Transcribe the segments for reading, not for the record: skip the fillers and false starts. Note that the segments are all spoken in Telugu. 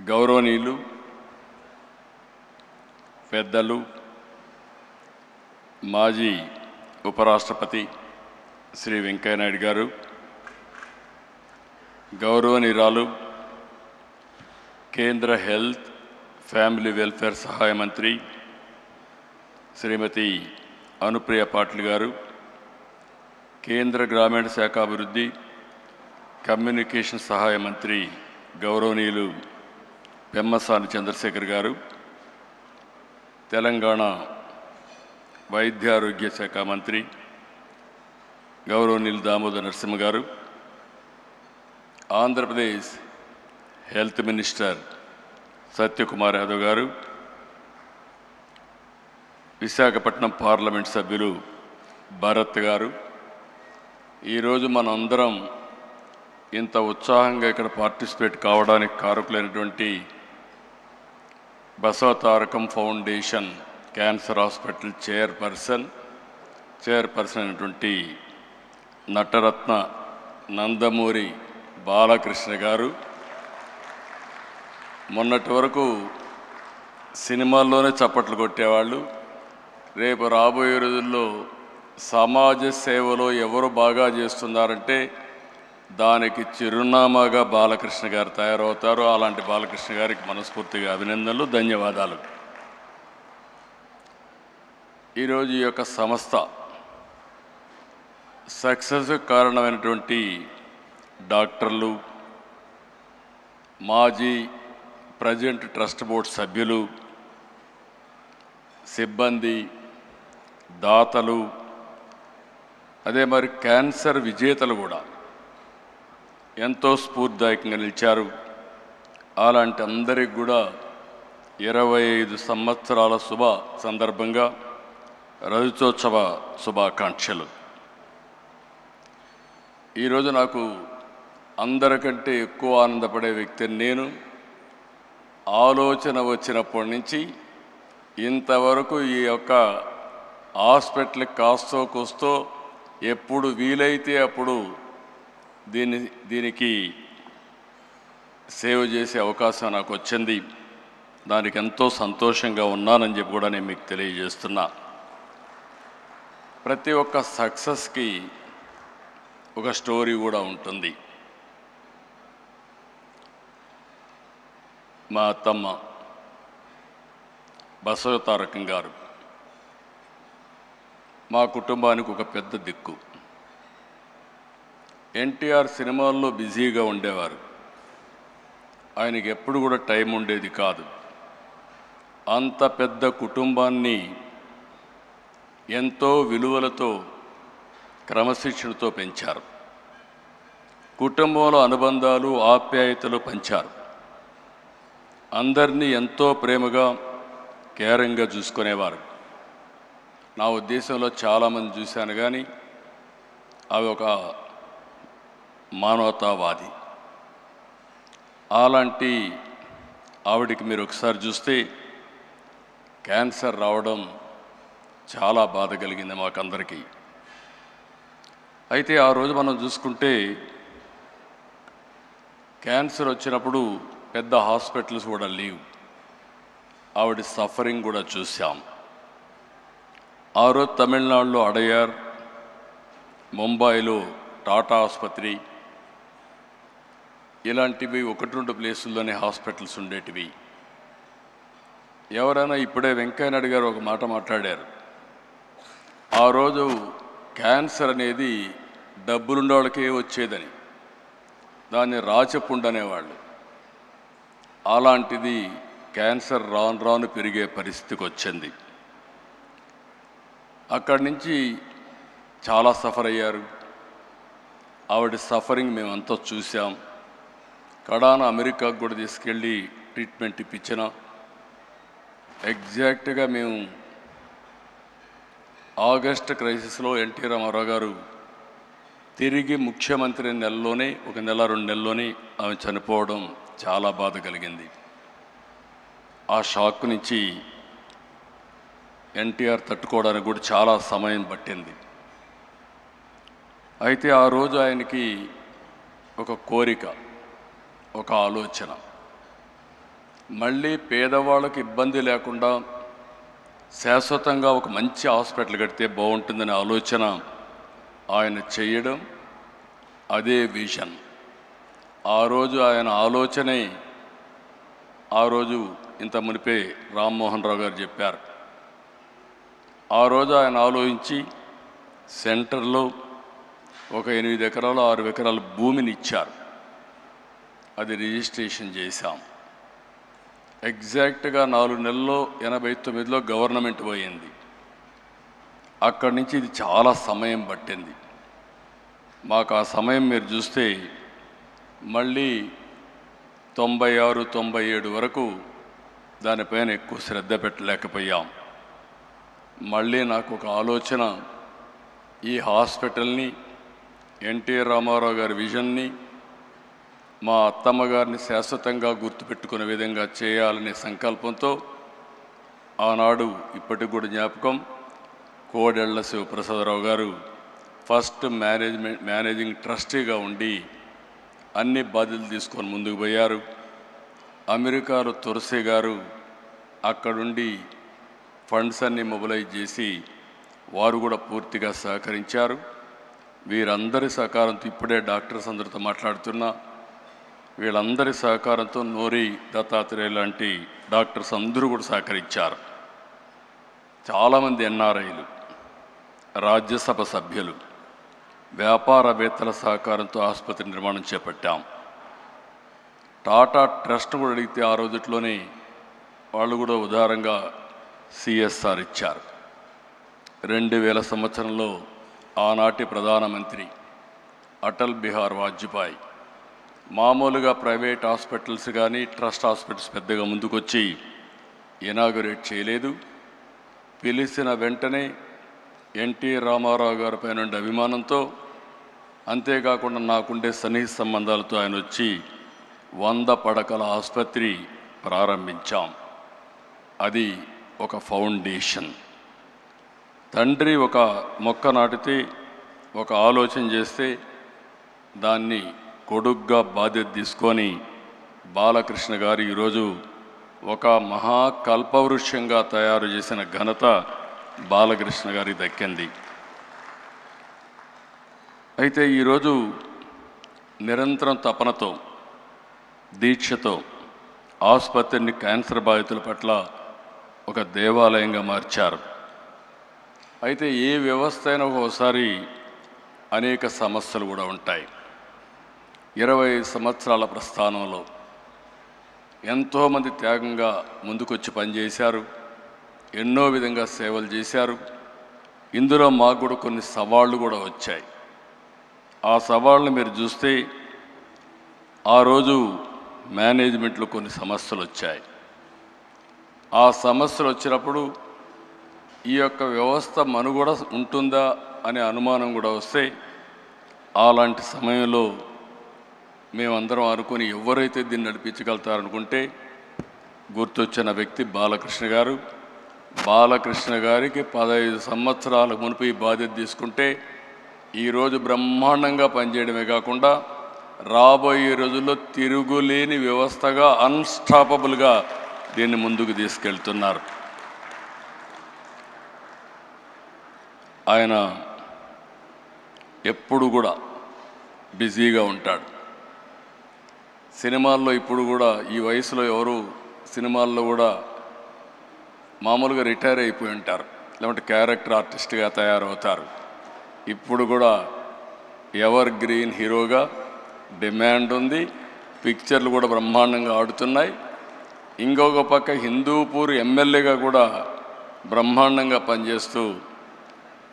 గౌరవనీయులు పెద్దలు మాజీ ఉపరాష్ట్రపతి శ్రీ వెంకయ్య నాయుడు గారు, గౌరవనీయురాలు కేంద్ర హెల్త్ ఫ్యామిలీ వెల్ఫేర్ సహాయ మంత్రి శ్రీమతి అనుప్రియ పాటిల్ గారు, కేంద్ర గ్రామీణ శాఖాభివృద్ధి కమ్యూనికేషన్ సహాయ మంత్రి గౌరవనీయులు పెమ్మసాని చంద్రశేఖర్ గారు, తెలంగాణ వైద్య ఆరోగ్య శాఖ మంత్రి గౌరవనీయులు దామోదర్ నరసింహ గారు, ఆంధ్రప్రదేశ్ హెల్త్ మినిస్టర్ సత్యకుమార్ యాదవ్ గారు, విశాఖపట్నం పార్లమెంట్ సభ్యులు భరత్ గారు, ఈరోజు మనందరం ఇంత ఉత్సాహంగా ఇక్కడ పార్టిసిపేట్ కావడానికి కారకులైనటువంటి Basavatarakam foundation cancer hospital chairperson అయినటువంటి నటరత్న నందమూరి బాలకృష్ణ గారు, మొన్నటి వరకు సినిమాల్లోనే చప్పట్లు కొట్టేవాళ్ళు, రేపు రాబోయే రోజుల్లో సమాజ సేవలో ఎవరు బాగా చేస్తున్నారంటే దానికి చిరునామాగా బాలకృష్ణ గారు తయారవుతారు. అలాంటి బాలకృష్ణ గారికి మనస్ఫూర్తిగా అభినందనలు, ధన్యవాదాలు. ఈరోజు ఈ యొక్క సంస్థ సక్సెస్ కారణమైనటువంటి డాక్టర్లు, మాజీ ప్రజెంట్ ట్రస్ట్ బోర్డ్ సభ్యులు, సిబ్బంది, దాతలు, అదే మరి క్యాన్సర్ విజేతలు కూడా ఎంతో స్ఫూర్తిదాయకంగా నిలిచారు. అలాంటి అందరికి కూడా 25 సంవత్సరాల శుభ సందర్భంగా రజతోత్సవ శుభాకాంక్షలు. ఈరోజు నాకు అందరికంటే ఎక్కువ ఆనందపడే వ్యక్తిని నేను. ఆలోచన వచ్చినప్పటి నుంచి ఇంతవరకు ఈ యొక్క హాస్పిటల్కి కాస్తో కూస్తో ఎప్పుడు వీలైతే అప్పుడు దీనికి సేవ చేసే అవకాశం నాకు వచ్చింది. దానికి ఎంతో సంతోషంగా ఉన్నానని చెప్పి కూడా నేను మీకు తెలియజేస్తున్నా. ప్రతి ఒక్క సక్సెస్కి ఒక స్టోరీ కూడా ఉంటుంది. మా అత్తమ్మ బసవతారకం గారు మా కుటుంబానికి ఒక పెద్ద దిక్కు. ఎన్టీఆర్ సినిమాల్లో బిజీగా ఉండేవారు, ఆయనకి ఎప్పుడు కూడా టైం ఉండేది కాదు. అంత పెద్ద కుటుంబాన్ని ఎంతో విలువలతో క్రమశిక్షణతో పెంచారు. కుటుంబంలో అనుబంధాలు, ఆప్యాయతలు పంచారు. అందరినీ ఎంతో ప్రేమగా కేరింగ్గా చూసుకునేవారు. నా ఉద్దేశంలో చాలామంది చూశాను, కానీ అవి ఒక మానవతావాది. అలాంటి ఆవిడికి మీరు ఒకసారి చూస్తే క్యాన్సర్ రావడం చాలా బాధ కలిగింది మాకందరికీ. అయితే ఆ రోజు మనం చూసుకుంటే క్యాన్సర్ వచ్చినప్పుడు పెద్ద హాస్పిటల్స్ కూడా లేవు. ఆవిడ సఫరింగ్ కూడా చూసాం. ఆ రోజు తమిళనాడులో అడయార్, ముంబైలో టాటా ఆసుపత్రి, ఇలాంటివి 1-2 ప్లేసుల్లోనే హాస్పిటల్స్ ఉండేటివి. ఎవరైనా ఇప్పుడే వెంకయ్య నాయుడు గారు ఒక మాట మాట్లాడారు. ఆ రోజు క్యాన్సర్ అనేది డబ్బులుండే వాళ్ళకే వచ్చేదని, దాన్ని రాచపుండు అనేవాళ్ళు. అలాంటిది క్యాన్సర్ రాను రాను పెరిగే పరిస్థితికి వచ్చింది. అక్కడి నుంచి చాలా సఫర్ అయ్యారు. ఆవిడ సఫరింగ్ మేమంతా చూసాం. కడాన అమెరికాకు కూడా తీసుకెళ్ళి ట్రీట్మెంట్ ఇప్పించిన. ఎగ్జాక్ట్గా మేము ఆగస్ట్ క్రైసిస్లో ఎన్టీ రామారావు గారు తిరిగి ముఖ్యమంత్రి నెలలోనే, 1-2 నెలల్లోనే ఆమె చనిపోవడం చాలా బాధ కలిగింది. ఆ షాక్ నుంచి ఎన్టీఆర్ తట్టుకోవడానికి కూడా చాలా సమయం పట్టింది. అయితే ఆ రోజు ఆయనకి ఒక కోరిక, ఒక ఆలోచన. మళ్ళీ పేదవాళ్ళకి ఇబ్బంది లేకుండా శాశ్వతంగా ఒక మంచి హాస్పిటల్ కడితే బాగుంటుందనే ఆలోచన ఆయన చేయడం, అదే విజన్. ఆ రోజు ఆయన ఆలోచనే ఆ రోజు ఇంత మునిపే రామ్మోహన్ రావు గారు చెప్పారు. ఆ రోజు ఆయన ఆలోచించి సెంటర్లో ఒక 8 ఎకరాలు 6 ఎకరాల భూమిని ఇచ్చారు. అది రిజిస్ట్రేషన్ చేశాం. ఎగ్జాక్ట్గా 4 నెలల్లో 89లో గవర్నమెంట్ పోయింది. అక్కడి నుంచి ఇది చాలా సమయం పట్టింది మాకు. ఆ సమయం మీరు చూస్తే మళ్ళీ 96, 97 వరకు దానిపైన ఎక్కువ శ్రద్ధ పెట్టలేకపోయాం. మళ్ళీ నాకు ఒక ఆలోచన, ఈ హాస్పిటల్ని ఎన్టీఆర్ రామారావు గారి విజన్ని మా అత్తమ్మ గారిని శాశ్వతంగా గుర్తుపెట్టుకునే విధంగా చేయాలనే సంకల్పంతో ఆనాడు ఇప్పటికి కూడా జ్ఞాపకం, కోడెళ్ల శివప్రసాదరావు గారు ఫస్ట్ మేనేజింగ్ ట్రస్టీగా ఉండి అన్ని బాధ్యతలు తీసుకొని ముందుకు పోయారు. అమెరికాలో తులసి గారు అక్కడుండి ఫండ్స్ అన్ని మొబిలైజ్ చేసి వారు కూడా పూర్తిగా సహకరించారు. వీరందరి సహకారంతో ఇప్పుడే డాక్టర్స్ అందరితో మాట్లాడుతున్నా, వీళ్ళందరి సహకారంతో నోరి దత్తాత్రేయ లాంటి డాక్టర్స్ అందరూ కూడా సహకరించారు. చాలామంది ఎన్ఆర్ఐలు, రాజ్యసభ సభ్యులు, వ్యాపారవేత్తల సహకారంతో ఆసుపత్రి నిర్మాణం చేపట్టాం. టాటా ట్రస్ట్ కూడా అడిగితే ఆ రోజుట్లోనే వాళ్ళు కూడా ఉదారంగా సిఎస్ఆర్ ఇచ్చారు. 2000 సంవత్సరంలో ఆనాటి ప్రధానమంత్రి అటల్ బిహార్ వాజ్పేయి మామూలుగా ప్రైవేట్ హాస్పిటల్స్ కానీ ట్రస్ట్ హాస్పిటల్స్ పెద్దగా ముందుకొచ్చి ఇనాగరేట్ చేయలేదు. పిలిచిన వెంటనే ఎన్టీ రామారావు గారి పైన ఉండే అభిమానంతో, అంతేకాకుండా నాకుండే సన్నిహిత సంబంధాలతో ఆయన వచ్చి 100 పడకల ఆసుపత్రి ప్రారంభించాం. అది ఒక ఫౌండేషన్. తండ్రి ఒక మొక్క నాటితే, ఒక ఆలోచన చేస్తే దాన్ని కొడుగ్గా బాధ్యత తీసుకొని బాలకృష్ణ గారు ఈరోజు ఒక మహాకల్పవృక్షంగా తయారు చేసిన ఘనత బాలకృష్ణ గారికి దక్కింది. అయితే ఈరోజు నిరంతరం తపనతో, దీక్షతో ఆసుపత్రిని క్యాన్సర్ బాధితుల పట్ల ఒక దేవాలయంగా మార్చారు. అయితే ఏ వ్యవస్థ అయినా ఒకసారి అనేక సమస్యలు కూడా ఉంటాయి. 20 సంవత్సరాల ప్రస్థానంలో ఎంతోమంది త్యాగంగా ముందుకొచ్చి పనిచేశారు, ఎన్నో విధంగా సేవలు చేశారు. ఇందులో మాకు కూడా కొన్ని సవాళ్ళు కూడా వచ్చాయి. ఆ సవాళ్ళను మీరు చూస్తే ఆ రోజు మేనేజ్మెంట్లో కొన్ని సమస్యలు వచ్చాయి. ఆ సమస్యలు వచ్చినప్పుడు ఈ యొక్క వ్యవస్థ మనుగడ ఉంటుందా అనే అనుమానం కూడా వస్తే, అలాంటి సమయంలో మేమందరం అనుకుని ఎవరైతే దీన్ని నడిపించగలుగుతారనుకుంటే గుర్తొచ్చిన వ్యక్తి బాలకృష్ణ గారు. బాలకృష్ణ గారికి 15 సంవత్సరాల మునుపు ఈ బాధ్యత తీసుకుంటే ఈరోజు బ్రహ్మాండంగా పనిచేయడమే కాకుండా రాబోయే రోజుల్లో తిరుగులేని వ్యవస్థగా, అన్స్టాపబుల్గా దీన్ని ముందుకు తీసుకెళ్తున్నారు. ఆయన ఎప్పుడు కూడా బిజీగా ఉంటాడు. సినిమాల్లో ఇప్పుడు కూడా ఈ వయసులో ఎవరు సినిమాల్లో కూడా మామూలుగా రిటైర్ అయిపోయి ఉంటారు, లేకుంటే క్యారెక్టర్ ఆర్టిస్ట్గా తయారవుతారు. ఇప్పుడు కూడా ఎవర్ గ్రీన్ హీరోగా డిమాండ్ ఉంది. పిక్చర్లు కూడా బ్రహ్మాండంగా ఆడుతున్నాయి. ఇంకొక పక్క హిందూపూర్ ఎమ్మెల్యేగా కూడా బ్రహ్మాండంగా పనిచేస్తూ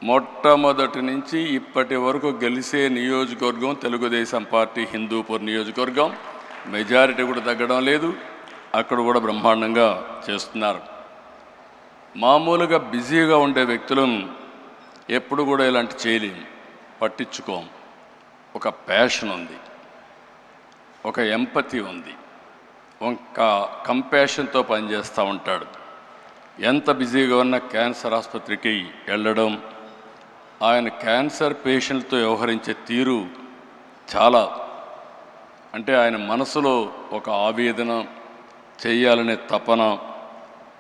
మొట్టమొదటి నుంచి ఇప్పటి వరకు గెలిచే నియోజకవర్గం తెలుగుదేశం పార్టీ హిందూపూర్ నియోజకవర్గం. మెజారిటీ కూడా తగ్గడం లేదు. అక్కడ కూడా బ్రహ్మాండంగా చేస్తున్నారు. మామూలుగా బిజీగా ఉండే వ్యక్తులను ఎప్పుడు కూడా ఇలాంటి చేయలేం, పట్టించుకోం. ఒక ప్యాషన్ ఉంది, ఒక ఎంపతి ఉంది, ఒక కంపాషన్తో పనిచేస్తూ ఉంటాడు. ఎంత బిజీగా ఉన్న క్యాన్సర్ ఆసుపత్రికి వెళ్ళడం, ఆయన క్యాన్సర్ పేషెంట్తో వ్యవహరించే తీరు చాలా, అంటే ఆయన మనసులో ఒక ఆవేదన, చేయాలనే తపన,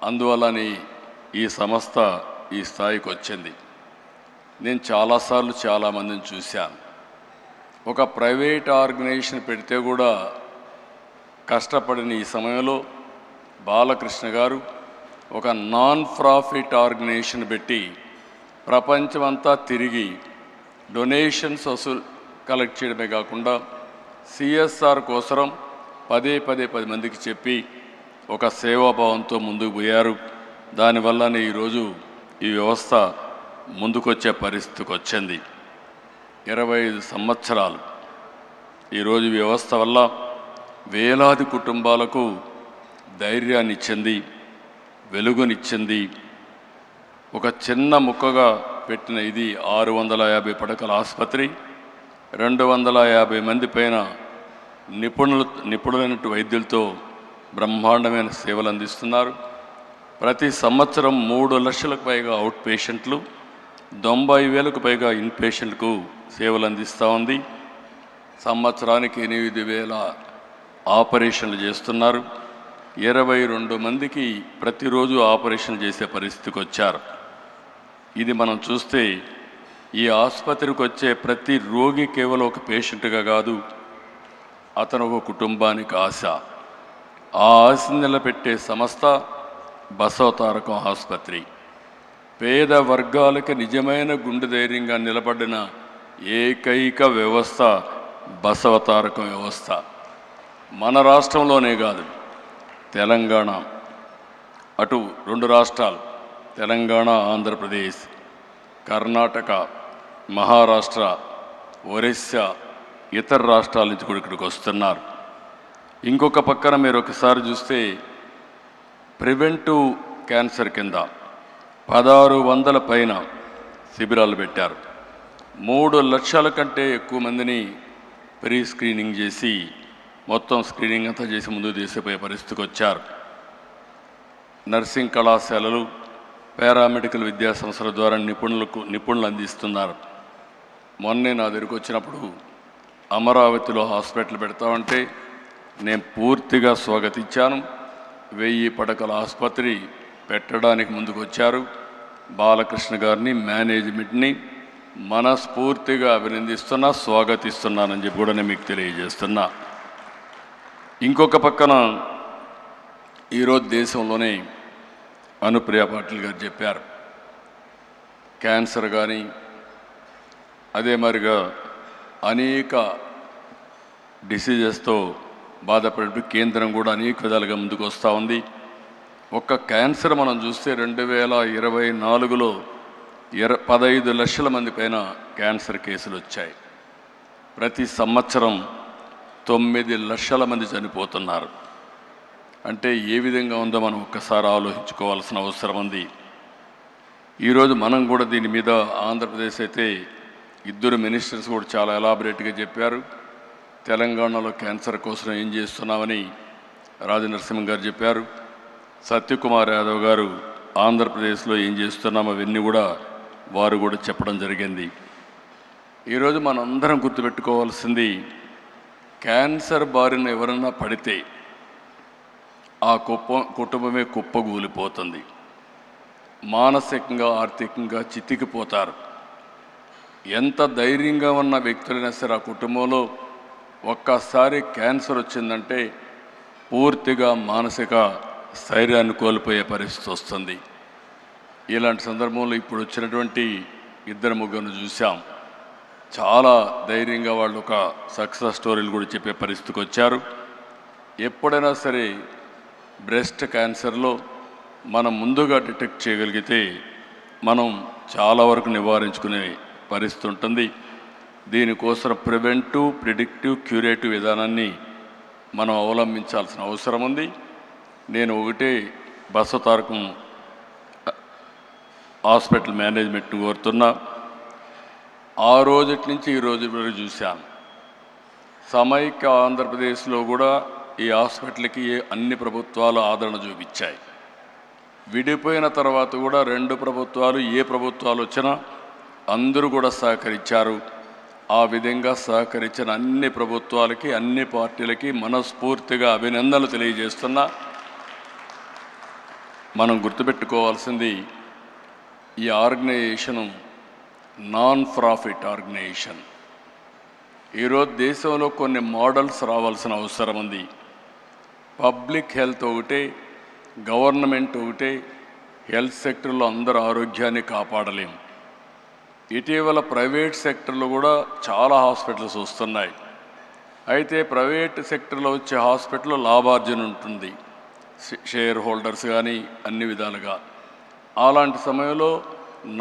అందువల్లనే ఈ సంస్థ ఈ స్థాయికి వచ్చింది. నేను చాలాసార్లు చాలామందిని చూశాను. ఒక ప్రైవేట్ ఆర్గనైజేషన్ పెడితే కూడా కష్టపడిన ఈ సమయంలో బాలకృష్ణ గారు ఒక నాన్ ప్రాఫిట్ ఆర్గనైజేషన్ పెట్టి ప్రపంచమంతా తిరిగి డొనేషన్స్ కలెక్ట్ చేయడమే కాకుండా సిఎస్ఆర్ కోసం పదే 10 మందికి చెప్పి ఒక సేవాభావంతో ముందుకు పోయారు. దానివల్లనే ఈరోజు ఈ వ్యవస్థ ముందుకొచ్చే పరిస్థితికి వచ్చింది. 25 సంవత్సరాలు ఈరోజు వ్యవస్థ వల్ల వేలాది కుటుంబాలకు ధైర్యాన్ని ఇచ్చింది, వెలుగునిచ్చింది. ఒక చిన్న ముక్కగా పెట్టిన ఇది 650 పడకల ఆసుపత్రి, 250 మంది పైన నిపుణులైన వైద్యులతో బ్రహ్మాండమైన సేవలు అందిస్తున్నారు. ప్రతి సంవత్సరం 3 లక్షలకు పైగా అవుట్ పేషెంట్లు, 90,000కు పైగా ఇన్ పేషెంట్కు సేవలు అందిస్తూ ఉంది. సంవత్సరానికి 8,000 ఆపరేషన్లు చేస్తున్నారు. 22 మందికి ప్రతిరోజు ఆపరేషన్ చేసే పరిస్థితికి వచ్చారు. ఇది మనం చూస్తే ఈ ఆసుపత్రికి వచ్చే ప్రతి రోగి కేవలం ఒక పేషెంట్గా కాదు, అతను ఒక కుటుంబానికి ఆశ. ఆ ఆశను నిలబెట్టే సంస్థ బసవతారకం ఆసుపత్రి. పేద వర్గాలకు నిజమైన గుండె ధైర్యంగా నిలబడిన ఏకైక వ్యవస్థ బసవతారకం వ్యవస్థ. మన రాష్ట్రంలోనే కాదు, తెలంగాణ, అటు 2 రాష్ట్రాలు తెలంగాణ, ఆంధ్రప్రదేశ్, కర్ణాటక, మహారాష్ట్ర, ఒరిస్సా, ఇతర రాష్ట్రాల నుంచి కూడా ఇక్కడికి వస్తున్నారు. ఇంకొక పక్కన మీరు ఒకసారి చూస్తే ప్రివెంటివ్ క్యాన్సర్ కింద 1600 పైన శిబిరాలు పెట్టారు. 3 లక్షల కంటే ఎక్కువ మందిని ప్రీ స్క్రీనింగ్ చేసి మొత్తం స్క్రీనింగ్ అంతా చేసి ముందుకు తీసిపోయే పరిస్థితికి వచ్చారు. నర్సింగ్ కళాశాలలు, పారామెడికల్ విద్యా సంస్థల ద్వారా నిపుణులు అందిస్తున్నారు. మొన్నే నా దగ్గరికి వచ్చినప్పుడు అమరావతిలో హాస్పిటల్ పెడతామంటే నేను పూర్తిగా స్వాగతించాను. 1000 పడకల ఆసుపత్రి పెట్టడానికి ముందుకు వచ్చారు. బాలకృష్ణ గారిని, మేనేజ్మెంట్ని మనస్ఫూర్తిగా అభినందిస్తున్నా, స్వాగతిస్తున్నానని చెప్పి కూడా నేను మీకు తెలియజేస్తున్నా. ఇంకొక పక్కన ఈరోజు దేశంలోనే అనుప్రియ పాటిల్ గారు చెప్పారు, క్యాన్సర్ కానీ అదే మరిగా అనేక డిసీజెస్తో బాధపడే కేంద్రం కూడా అనేక విధాలుగా ముందుకు వస్తూ ఉంది. ఒక్క క్యాన్సర్ మనం చూస్తే 2024లో 15 లక్షల మంది పైన క్యాన్సర్ కేసులు వచ్చాయి. ప్రతి సంవత్సరం 9 లక్షల మంది చనిపోతున్నారు. అంటే ఏ విధంగా ఉందో మనం ఒక్కసారి ఆలోచించుకోవాల్సిన అవసరం ఉంది. ఈరోజు మనం కూడా దీని మీద ఆంధ్రప్రదేశ్ అయితే 2 మినిస్టర్స్ కూడా చాలా ఎలాబరేట్గా చెప్పారు. తెలంగాణలో క్యాన్సర్ కోసం ఏం చేస్తున్నామని రాజనరసింహ గారు చెప్పారు. సత్యకుమార్ యాదవ్ గారు ఆంధ్రప్రదేశ్లో ఏం చేస్తున్నాం అవన్నీ కూడా వారు కూడా చెప్పడం జరిగింది. ఈరోజు మనందరం గుర్తుపెట్టుకోవాల్సింది, క్యాన్సర్ బారిన ఎవరన్నా పడితే ఆ కుటుంబమే కుప్పగూలిపోతుంది. మానసికంగా, ఆర్థికంగా చితికిపోతారు. ఎంత ధైర్యంగా ఉన్న వ్యక్తులైనా సరే ఆ కుటుంబంలో ఒక్కసారి క్యాన్సర్ వచ్చిందంటే పూర్తిగా మానసిక స్థైర్యాన్ని కోల్పోయే పరిస్థితి వస్తుంది. ఇలాంటి సందర్భంలో ఇప్పుడు వచ్చినటువంటి 2-3 చూసాం. చాలా ధైర్యంగా వాళ్ళు ఒక సక్సెస్ స్టోరీలు కూడా చెప్పే పరిస్థితికి వచ్చారు. ఎప్పుడైనా సరే బ్రెస్ట్ క్యాన్సర్లో మనం ముందుగా డిటెక్ట్ చేయగలిగితే మనం చాలా వరకు నివారించుకునే పరిస్థితి ఉంటుంది. దీనికోసం ప్రివెంటివ్, ప్రిడిక్టివ్, క్యూరేటివ్ విధానాన్ని మనం అవలంబించాల్సిన అవసరం ఉంది. నేను ఒకటే బసవతారకం హాస్పిటల్ మేనేజ్మెంట్ని కోరుతున్నా. ఆ రోజుటి నుంచి ఈ రోజు వరకు చూశాను, సమైక్య ఆంధ్రప్రదేశ్లో కూడా ఈ హాస్పిటల్కి అన్ని ప్రభుత్వాలు ఆదరణ చూపించాయి. విడిపోయిన తర్వాత కూడా 2 ప్రభుత్వాలు, ఏ ప్రభుత్వాలు వచ్చినా అందరూ కూడా సహకరించారు. ఆ విధంగా సహకరించిన అన్ని ప్రభుత్వాలకి, అన్ని పార్టీలకి మనస్ఫూర్తిగా అభినందనలు తెలియజేస్తున్నా. మనం గుర్తుపెట్టుకోవాల్సింది ఈ ఆర్గనైజేషను నాన్ ప్రాఫిట్ ఆర్గనైజేషన్. ఈరోజు దేశంలో కొన్ని మోడల్స్ రావాల్సిన అవసరం ఉంది. పబ్లిక్ హెల్త్ ఒకటే, గవర్నమెంట్ ఒకటే, హెల్త్ సెక్టర్లో అందరూ ఆరోగ్యాన్ని కాపాడలేం. ఇటీవల ప్రైవేట్ సెక్టర్లో కూడా చాలా హాస్పిటల్స్ వస్తున్నాయి. అయితే ప్రైవేట్ సెక్టర్లో వచ్చే హాస్పిటల్లో లాభార్జన ఉంటుంది, షేర్ హోల్డర్స్ కానీ అన్ని విధాలుగా. అలాంటి సమయంలో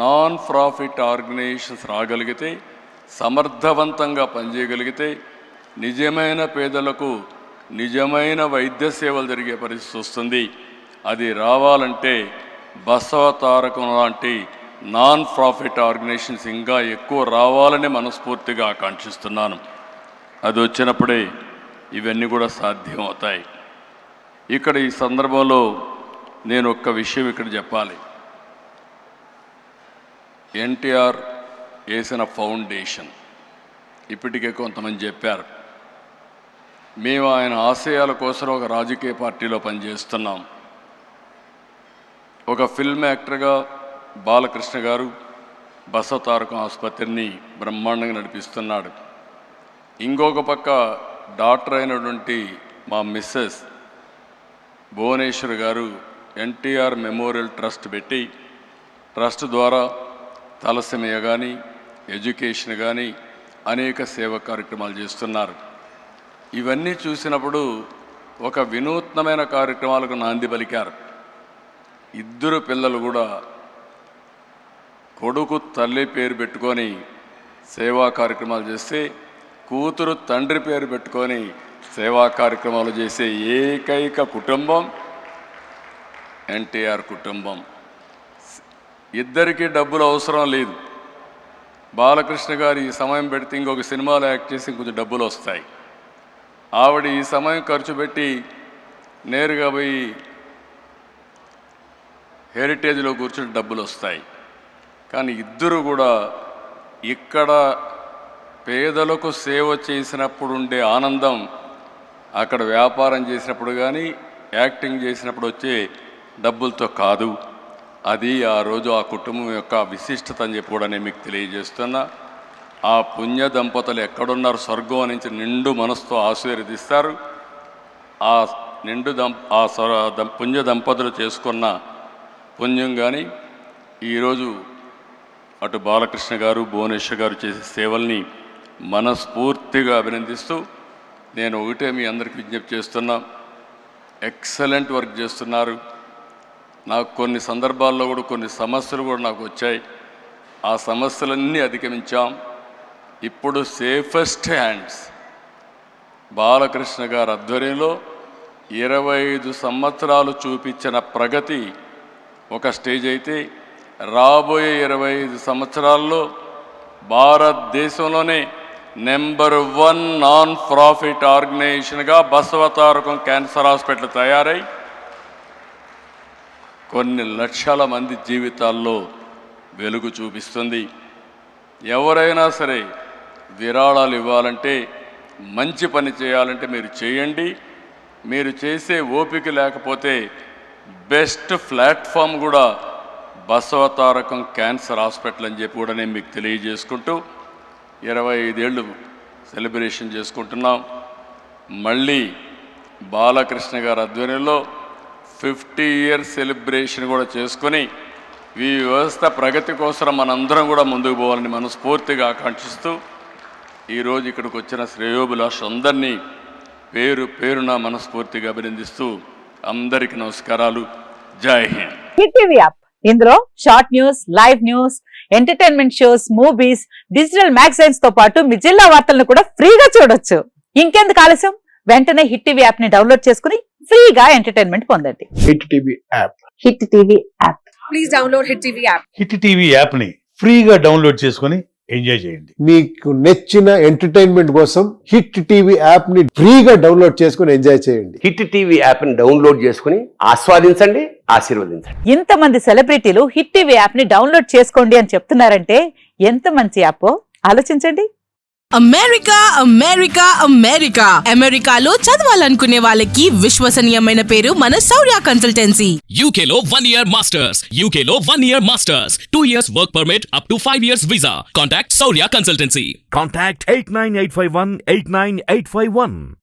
నాన్ ప్రాఫిట్ ఆర్గనైజేషన్స్ రాగలిగితే, సమర్థవంతంగా పనిచేయగలిగితే నిజమైన పేదలకు నిజమైన వైద్య సేవలు జరిగే పరిస్థితి వస్తుంది. అది రావాలంటే బసవ తారకం లాంటి నాన్ ప్రాఫిట్ ఆర్గనైజేషన్స్ ఇంకా ఎక్కువ రావాలని మనస్ఫూర్తిగా ఆకాంక్షిస్తున్నాను. అది వచ్చినప్పుడే ఇవన్నీ కూడా సాధ్యం అవుతాయి. ఇక్కడ ఈ సందర్భంలో నేను ఒక్క విషయం ఇక్కడ చెప్పాలి. ఎన్టీఆర్ వేసిన ఫౌండేషన్ ఇప్పటికే కొంతమంది చెప్పారు. మేము ఆయన ఆశయాల కోసం ఒక రాజకీయ పార్టీలో పనిచేస్తున్నాం. ఒక ఫిల్మ్ యాక్టర్గా బాలకృష్ణ గారు బసవ తారకం ఆసుపత్రిని బ్రహ్మాండంగా నడిపిస్తున్నాడు. ఇంకొక పక్క డాక్టర్ అయినటువంటి మా మిస్సెస్ భువనేశ్వర్ గారు ఎన్టీఆర్ మెమోరియల్ ట్రస్ట్ పెట్టి, ట్రస్ట్ ద్వారా తలసేమియా కానీ, ఎడ్యుకేషన్ కానీ అనేక సేవా కార్యక్రమాలు చేస్తున్నారు. ఇవన్నీ చూసినప్పుడు ఒక వినూత్నమైన కార్యక్రమాలకు నాంది పలికారు. ఇద్దరు పిల్లలు కూడా కొడుకు తల్లి పేరు పెట్టుకొని సేవా కార్యక్రమాలు చేస్తే, కూతురు తండ్రి పేరు పెట్టుకొని సేవా కార్యక్రమాలు చేసే ఏకైక కుటుంబం ఎన్టీఆర్ కుటుంబం. ఇద్దరికీ డబ్బులు అవసరం లేదు. బాలకృష్ణ గారు ఈ సమయం పెడితే ఇంకొక సినిమాలో యాక్ట్ చేసి ఇంకొంచెం డబ్బులు వస్తాయి. ఆవిడ ఈ సమయం ఖర్చు పెట్టి నేరుగా పోయి హెరిటేజ్లో కూర్చుని డబ్బులు వస్తాయి. కానీ ఇద్దరు కూడా ఇక్కడ పేదలకు సేవ చేసినప్పుడు ఉండే ఆనందం అక్కడ వ్యాపారం చేసినప్పుడు కానీ, యాక్టింగ్ చేసినప్పుడు వచ్చే డబ్బులతో కాదు. అది ఆ రోజు ఆ కుటుంబం యొక్క విశిష్టత అని చెప్పి కూడా నేను మీకు తెలియజేస్తున్నా. ఆ పుణ్య దంపతులు ఎక్కడున్నారు, స్వర్గం నుంచి నిండు మనసుతో ఆశీర్వదిస్తారు. ఆ పుణ్య దంపతులు చేసుకున్న పుణ్యం కానీ ఈరోజు అటు బాలకృష్ణ గారు, భువనేశ్వర్ గారు చేసే సేవల్ని మనస్ఫూర్తిగా అభినందిస్తూ నేను ఒకటే మీ అందరికీ విజ్ఞప్తి చేస్తున్నా. ఎక్సలెంట్ వర్క్ చేస్తున్నారు. నాకు కొన్ని సందర్భాల్లో కూడా కొన్ని సమస్యలు కూడా నాకు వచ్చాయి. ఆ సమస్యలన్నీ అధిగమించాం. ఇప్పుడు సేఫెస్ట్ హ్యాండ్స్ బాలకృష్ణ గారి ఆధ్వర్యంలో 25 సంవత్సరాలు చూపించిన ప్రగతి ఒక స్టేజ్ అయితే, రాబోయే 25 సంవత్సరాల్లో భారతదేశంలోనే నెంబర్ 1 నాన్ ప్రాఫిట్ ఆర్గనైజేషన్గా బసవ తారకం క్యాన్సర్ హాస్పిటల్ తయారై కొన్ని లక్షల మంది జీవితాల్లో వెలుగు చూపిస్తుంది. ఎవరైనా సరే విరాళాలు ఇవ్వాలంటే, మంచి పని చేయాలంటే మీరు చేయండి. మీరు చేసే ఓపిక లేకపోతే బెస్ట్ ప్లాట్ఫామ్ కూడా బసవ తారకం క్యాన్సర్ హాస్పిటల్ అని చెప్పి కూడా నేను మీకు తెలియజేసుకుంటూ 25 ఏళ్ళు సెలబ్రేషన్ చేసుకుంటున్నాం. మళ్ళీ బాలకృష్ణ గారి ఆధ్వర్యంలో 50 ఇయర్స్ సెలబ్రేషన్ కూడా చేసుకొని ఈ వ్యవస్థ ప్రగతి కోసం మనందరం కూడా ముందుకు పోవాలని మనస్ఫూర్తిగా ఆకాంక్షిస్తూ ఈరోజు ఇక్కడికి వచ్చిన శ్రేయోభిలాషులందరినీ పేరు పేరున మనస్ఫూర్తిగా అభినందిస్తూ అందరికీ నమస్కారాలు. జై హింద్. హిట్ టీవీ యాప్, ఇందులో short news, live news, entertainment shows, movies, digital magazines తో పాటు మీ జిల్లా వార్తలను కూడా ఫ్రీగా చూడొచ్చు. ఇంకెందుకు ఆలస్యం, వెంటనే హిట్ టీవీ యాప్ ని డౌన్లోడ్ చేసుకుని ఫ్రీగా ఎంటర్టైన్మెంట్ పొందండి. Hit TV app. Hit TV app. Please download hit TV app. Hit TV app ని ఫ్రీగా డౌన్లోడ్ చేసుకొని ఎంజాయ్ చేయండి. మీకు నచ్చిన ఎంటర్టైన్మెంట్ కోసం హిట్ టీవీ యాప్ ని ఫ్రీగా డౌన్లోడ్ చేసుకొని ఎంజాయ్ చేయండి. హిట్ టీవీ యాప్ ని డౌన్లోడ్ చేసుకుని ఆస్వాదించండి, ఆశీర్వదించండి. ఇంతమంది సెలబ్రిటీలు హిట్ టీవీ యాప్ ని డౌన్లోడ్ చేసుకోండి అని చెప్తున్నారంటే ఎంత మంచి యాప్ ఆలోచించండి. అమెరికా అమెరికా అమెరికా అమెరికాలో చదవాలనుకునే వాళ్ళకి విశ్వసనీయమైన పేరు మన శౌర్య consultancy. UK Law 1 Year Masters. UK Law 1 Year Masters. 2 years work permit up to 5 years visa. Contact Saurya Consultancy. Contact 89851 89851.